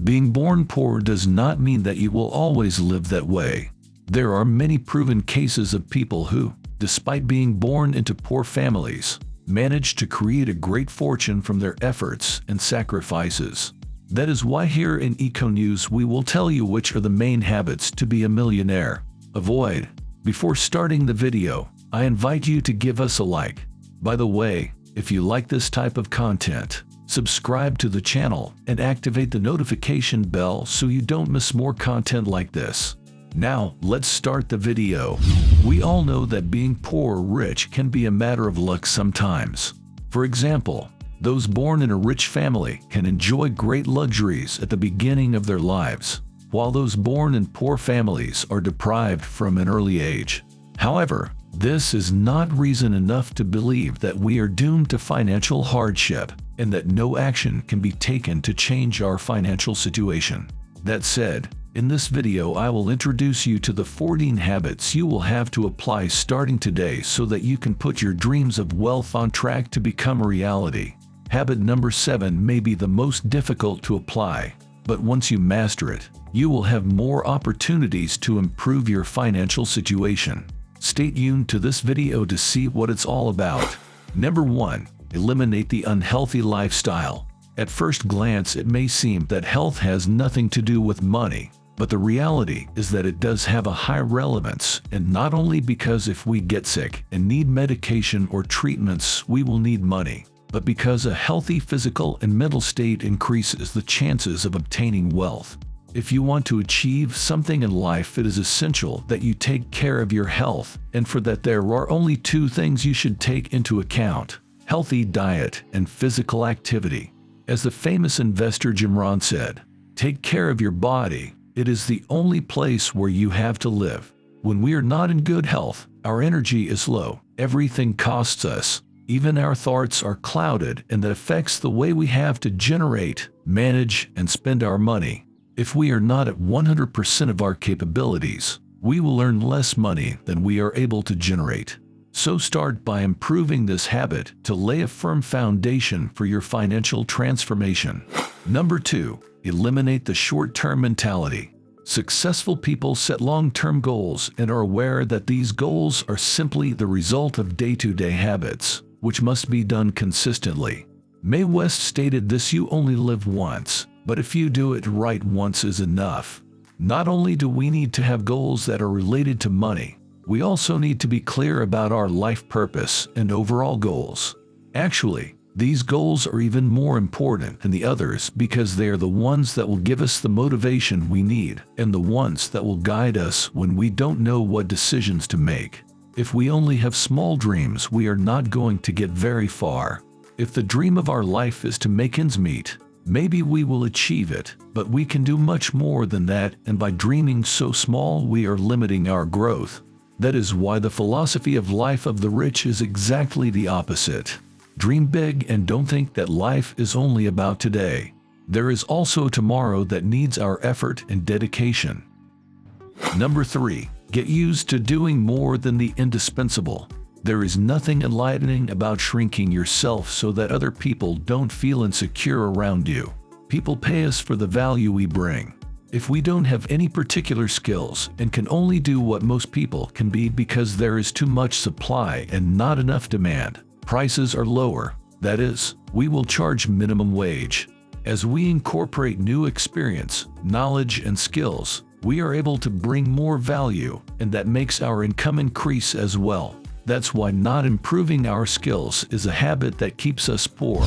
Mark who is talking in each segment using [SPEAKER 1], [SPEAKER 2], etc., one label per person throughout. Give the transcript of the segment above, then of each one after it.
[SPEAKER 1] Being born poor does not mean that you will always live that way. There are many proven cases of people who, despite being born into poor families, managed to create a great fortune from their efforts and sacrifices. That is why here in EcoNews we will tell you which are the main habits to be a millionaire. Avoid. Before starting the video, I invite you to give us a like. By the way, if you like this type of content, subscribe to the channel and activate the notification bell so you don't miss more content like this. Now, let's start the video. We all know that being poor or rich can be a matter of luck sometimes. For example, those born in a rich family can enjoy great luxuries at the beginning of their lives, while those born in poor families are deprived from an early age. However, this is not reason enough to believe that we are doomed to financial hardship and that no action can be taken to change our financial situation. That said, in this video I will introduce you to the 14 habits you will have to apply starting today so that you can put your dreams of wealth on track to become a reality. Habit number 7 may be the most difficult to apply, but once you master it, you will have more opportunities to improve your financial situation. Stay tuned to this video to see what it's all about. Number 1. Eliminate the unhealthy lifestyle. At first glance, it may seem that health has nothing to do with money, but the reality is that it does have a high relevance, and not only because if we get sick and need medication or treatments, we will need money, but because a healthy physical and mental state increases the chances of obtaining wealth. If you want to achieve something in life, it is essential that you take care of your health, and for that there are only two things you should take into account: healthy diet and physical activity. As the famous investor Jim Rohn said, "Take care of your body. It is the only place where you have to live." When we are not in good health, our energy is low, everything costs us, even our thoughts are clouded, and that affects the way we have to generate, manage, and spend our money. If we are not at 100% of our capabilities, we will earn less money than we are able to generate. So start by improving this habit to lay a firm foundation for your financial transformation. Number 2. Eliminate the short-term mentality. Successful people set long-term goals and are aware that these goals are simply the result of day-to-day habits, which must be done consistently. Mae West stated this: "You only live once, but if you do it right, once is enough." Not only do we need to have goals that are related to money, we also need to be clear about our life purpose and overall goals. Actually, these goals are even more important than the others because they are the ones that will give us the motivation we need and the ones that will guide us when we don't know what decisions to make. If we only have small dreams, we are not going to get very far. If the dream of our life is to make ends meet, maybe we will achieve it, but we can do much more than that, and by dreaming so small, we are limiting our growth. That is why the philosophy of life of the rich is exactly the opposite. Dream big and don't think that life is only about today. There is also tomorrow that needs our effort and dedication. Number 3. Get used to doing more than the indispensable. There is nothing enlightening about shrinking yourself so that other people don't feel insecure around you. People pay us for the value we bring. If we don't have any particular skills and can only do what most people can be because there is too much supply and not enough demand, prices are lower. That is, we will charge minimum wage. As we incorporate new experience, knowledge, and skills, we are able to bring more value, and that makes our income increase as well. That's why not improving our skills is a habit that keeps us poor.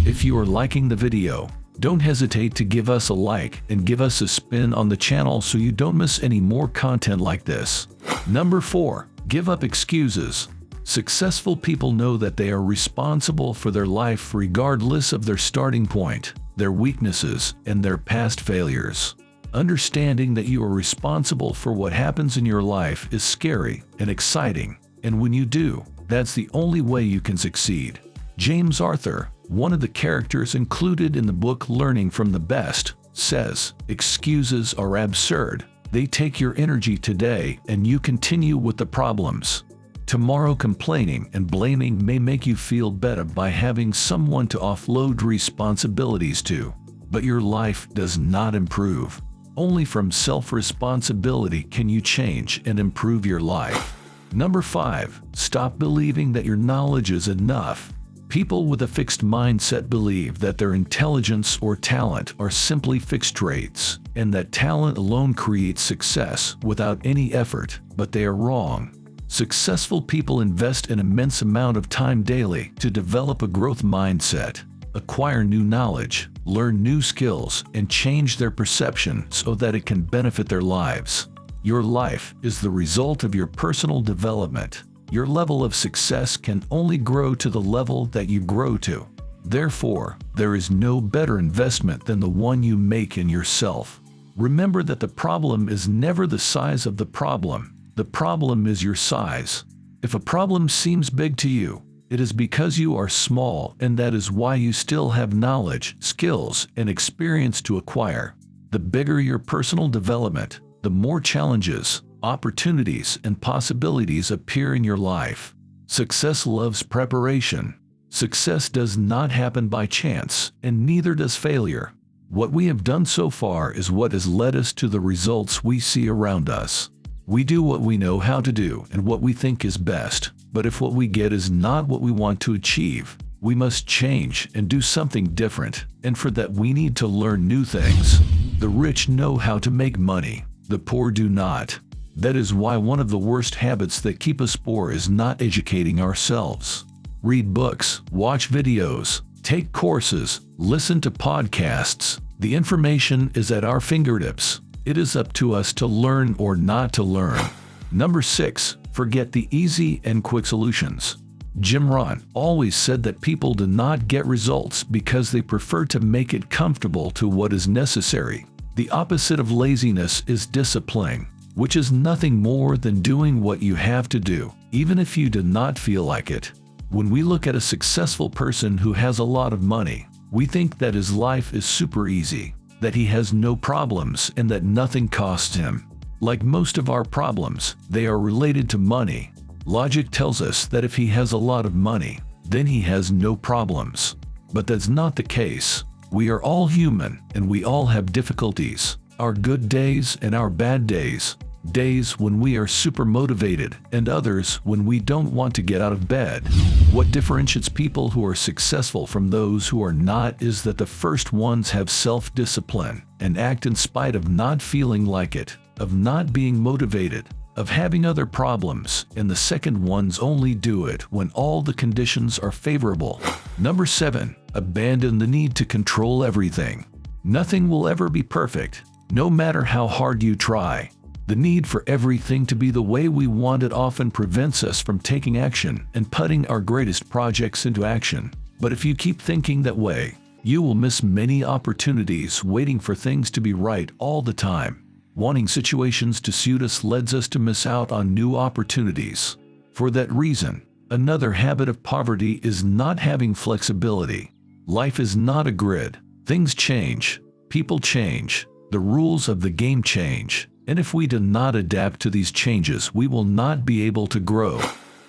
[SPEAKER 1] If you are liking the video, don't hesitate to give us a like and give us a spin on the channel so you don't miss any more content like this. Number 4. Give up excuses. Successful people know that they are responsible for their life regardless of their starting point, their weaknesses, and their past failures. Understanding that you are responsible for what happens in your life is scary and exciting, and when you do, that's the only way you can succeed. James Arthur, one of the characters included in the book Learning from the Best, says, "Excuses are absurd. They take your energy today and you continue with the problems. Tomorrow complaining and blaming may make you feel better by having someone to offload responsibilities to." but your life does not improve. Only from self-responsibility can you change and improve your life. Number 5. Stop believing that your knowledge is enough. People with a fixed mindset believe that their intelligence or talent are simply fixed traits, and that talent alone creates success without any effort, but they are wrong. Successful people invest an immense amount of time daily to develop a growth mindset, acquire new knowledge, learn new skills, and change their perception so that it can benefit their lives. Your life is the result of your personal development. Your level of success can only grow to the level that you grow to. Therefore, there is no better investment than the one you make in yourself. Remember that the problem is never the size of the problem. The problem is your size. If a problem seems big to you, it is because you are small, and that is why you still have knowledge, skills, and experience to acquire. The bigger your personal development, the more challenges, opportunities, and possibilities appear in your life. Success loves preparation. Success does not happen by chance, and neither does failure. What we have done so far is what has led us to the results we see around us. We do what we know how to do and what we think is best, but if what we get is not what we want to achieve, we must change and do something different, and for that we need to learn new things. The rich know how to make money, the poor do not. That is why one of the worst habits that keep us poor is not educating ourselves. Read books, watch videos, take courses, listen to podcasts. The information is at our fingertips. It is up to us to learn or not to learn. Number 6. Forget the easy and quick solutions. Jim Rohn always said that people do not get results because they prefer to make it comfortable to what is necessary. The opposite of laziness is discipline, which is nothing more than doing what you have to do, even if you do not feel like it. When we look at a successful person who has a lot of money, we think that his life is super easy, that he has no problems, and that nothing costs him. Like most of our problems, they are related to money. Logic tells us that if he has a lot of money, then he has no problems. But that's not the case. We are all human, and we all have difficulties. Our good days and our bad days. Days when we are super motivated, and others when we don't want to get out of bed. What differentiates people who are successful from those who are not is that the first ones have self-discipline and act in spite of not feeling like it, of not being motivated, of having other problems, and the second ones only do it when all the conditions are favorable. Number 7. Abandon the need to control everything. Nothing will ever be perfect, no matter how hard you try. The need for everything to be the way we want it often prevents us from taking action and putting our greatest projects into action. But if you keep thinking that way, you will miss many opportunities waiting for things to be right all the time. Wanting situations to suit us leads us to miss out on new opportunities. For that reason, another habit of poverty is not having flexibility. Life is not a grid. Things change, people change, the rules of the game change. And if we do not adapt to these changes, we will not be able to grow.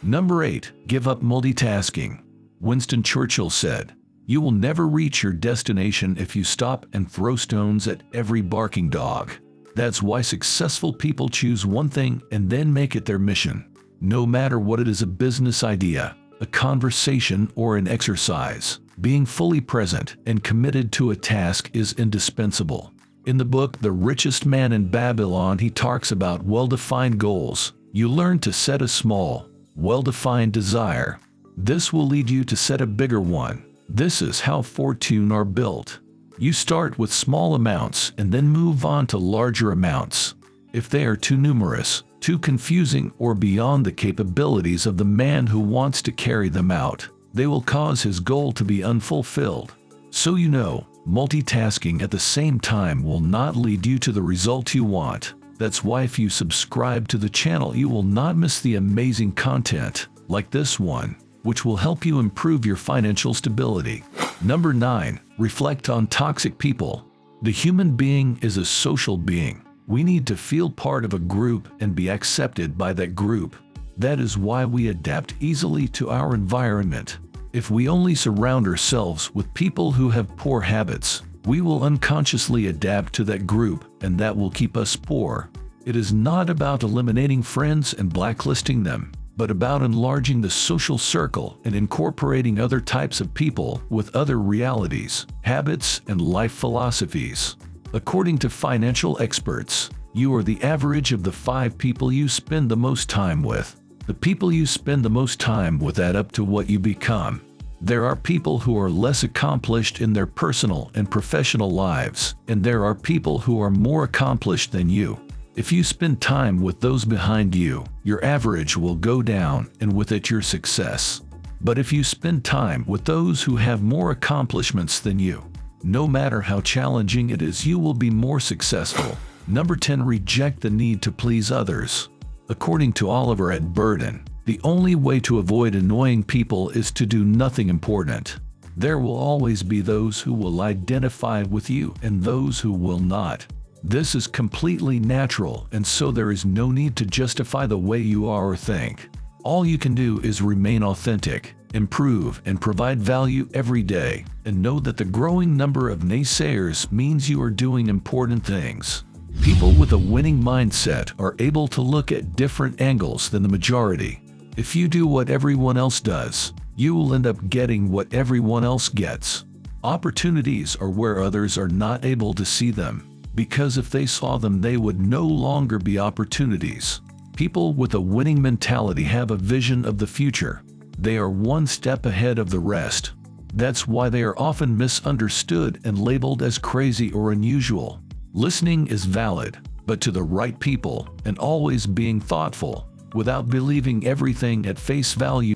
[SPEAKER 1] Number 8. Give up multitasking. Winston Churchill said, "You will never reach your destination if you stop and throw stones at every barking dog." That's why successful people choose one thing and then make it their mission. No matter what it is, a business idea, a conversation, or an exercise, being fully present and committed to a task is indispensable. In the book The Richest Man in Babylon, he talks about well-defined goals. You learn to set a small, well-defined desire. This will lead you to set a bigger one. This is how fortune are built. You start with small amounts and then move on to larger amounts. If they are too numerous, too confusing, or beyond the capabilities of the man who wants to carry them out, they will cause his goal to be unfulfilled. So you know, multitasking at the same time will not lead you to the result you want. That's why if you subscribe to the channel, you will not miss the amazing content, like this one, which will help you improve your financial stability. Number 9. Reflect on toxic people. The human being is a social being. We need to feel part of a group and be accepted by that group. That is why we adapt easily to our environment. If we only surround ourselves with people who have poor habits, We will unconsciously adapt to that group, and that will keep us poor. It is not about eliminating friends and blacklisting them, but about enlarging the social circle and incorporating other types of people with other realities, habits, and life philosophies. According to financial experts, you are the average of the 5 people you spend the most time with. The people you spend the most time with add up to what you become. There are people who are less accomplished in their personal and professional lives, and there are people who are more accomplished than you. If you spend time with those behind you, your average will go down, and with it your success. But if you spend time with those who have more accomplishments than you, no matter how challenging it is, you will be more successful. Number 10. Reject the need to please others. According to Oliver at Burden, the only way to avoid annoying people is to do nothing important. There will always be those who will identify with you and those who will not. This is completely natural, and so there is no need to justify the way you are or think. All you can do is remain authentic, improve, and provide value every day, and know that the growing number of naysayers means you are doing important things. People with a winning mindset are able to look at different angles than the majority. If you do what everyone else does, you will end up getting what everyone else gets. Opportunities are where others are not able to see them, because if they saw them, they would no longer be opportunities. People with a winning mentality have a vision of the future. They are one step ahead of the rest. That's why they are often misunderstood and labeled as crazy or unusual. Listening is valid, but to the right people, and always being thoughtful, without believing everything at face value.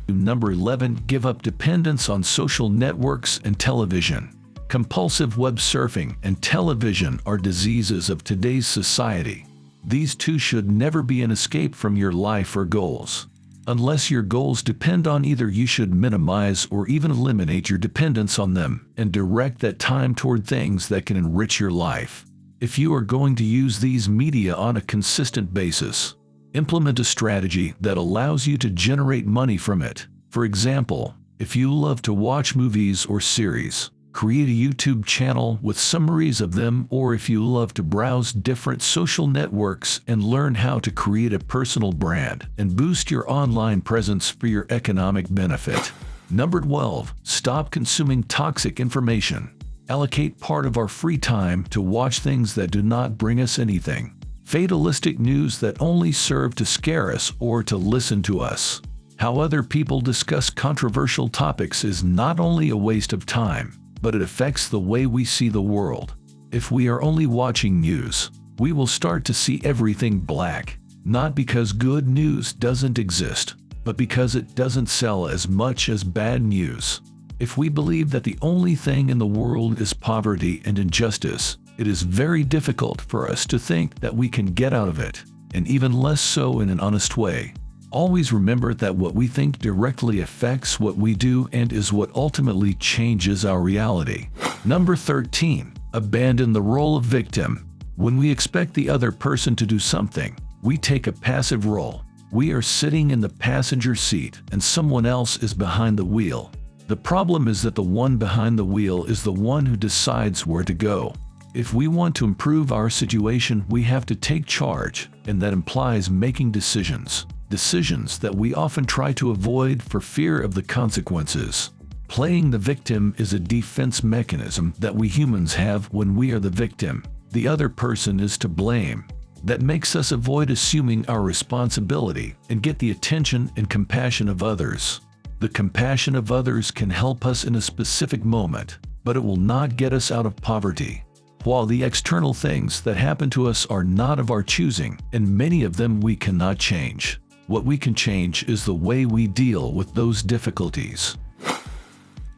[SPEAKER 1] Number 11. Give up dependence on social networks and television. Compulsive web surfing and television are diseases of today's society. These two should never be an escape from your life or goals. Unless your goals depend on either, you should minimize or even eliminate your dependence on them and direct that time toward things that can enrich your life. If you are going to use these media on a consistent basis, implement a strategy that allows you to generate money from it. For example, if you love to watch movies or series, create a YouTube channel with summaries of them, or if you love to browse different social networks and learn how to create a personal brand and boost your online presence for your economic benefit. Number 12. Stop consuming toxic information. Allocate part of our free time to watch things that do not bring us anything. Fatalistic news that only serve to scare us or to listen to us. How other people discuss controversial topics is not only a waste of time, but it affects the way we see the world. If we are only watching news, we will start to see everything black, not because good news doesn't exist, but because it doesn't sell as much as bad news. If we believe that the only thing in the world is poverty and injustice, it is very difficult for us to think that we can get out of it, and even less so in an honest way. Always remember that what we think directly affects what we do and is what ultimately changes our reality. Number 13. Abandon the role of victim. When we expect the other person to do something, we take a passive role. We are sitting in the passenger seat and someone else is behind the wheel. The problem is that the one behind the wheel is the one who decides where to go. If we want to improve our situation, we have to take charge, and that implies making decisions. Decisions that we often try to avoid for fear of the consequences. Playing the victim is a defense mechanism that we humans have when we are the victim. The other person is to blame. That makes us avoid assuming our responsibility and get the attention and compassion of others. The compassion of others can help us in a specific moment, but it will not get us out of poverty. While the external things that happen to us are not of our choosing, and many of them we cannot change, what we can change is the way we deal with those difficulties.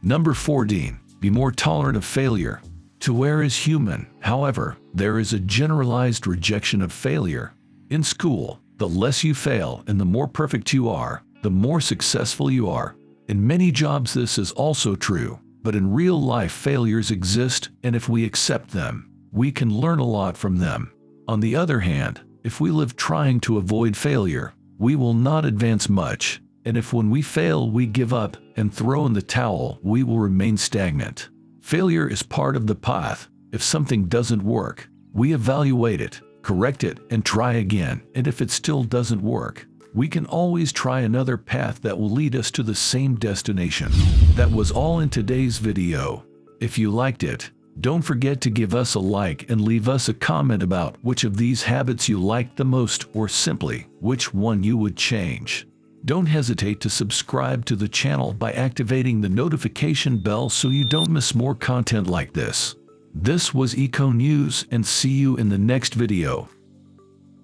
[SPEAKER 1] Number 14. Be more tolerant of failure. To err is human. However, there is a generalized rejection of failure. In school, the less you fail and the more perfect you are, the more successful you are. In many jobs this is also true, but in real life failures exist, and if we accept them, we can learn a lot from them. On the other hand, if we live trying to avoid failure, we will not advance much, and if when we fail we give up and throw in the towel, we will remain stagnant. Failure is part of the path. If something doesn't work, we evaluate it, correct it, and try again. And if it still doesn't work, we can always try another path that will lead us to the same destination. That was all in today's video. If you liked it, don't forget to give us a like and leave us a comment about which of these habits you liked the most, or simply which one you would change. Don't hesitate to subscribe to the channel by activating the notification bell so you don't miss more content like this. This was EcoNews, and see you in the next video.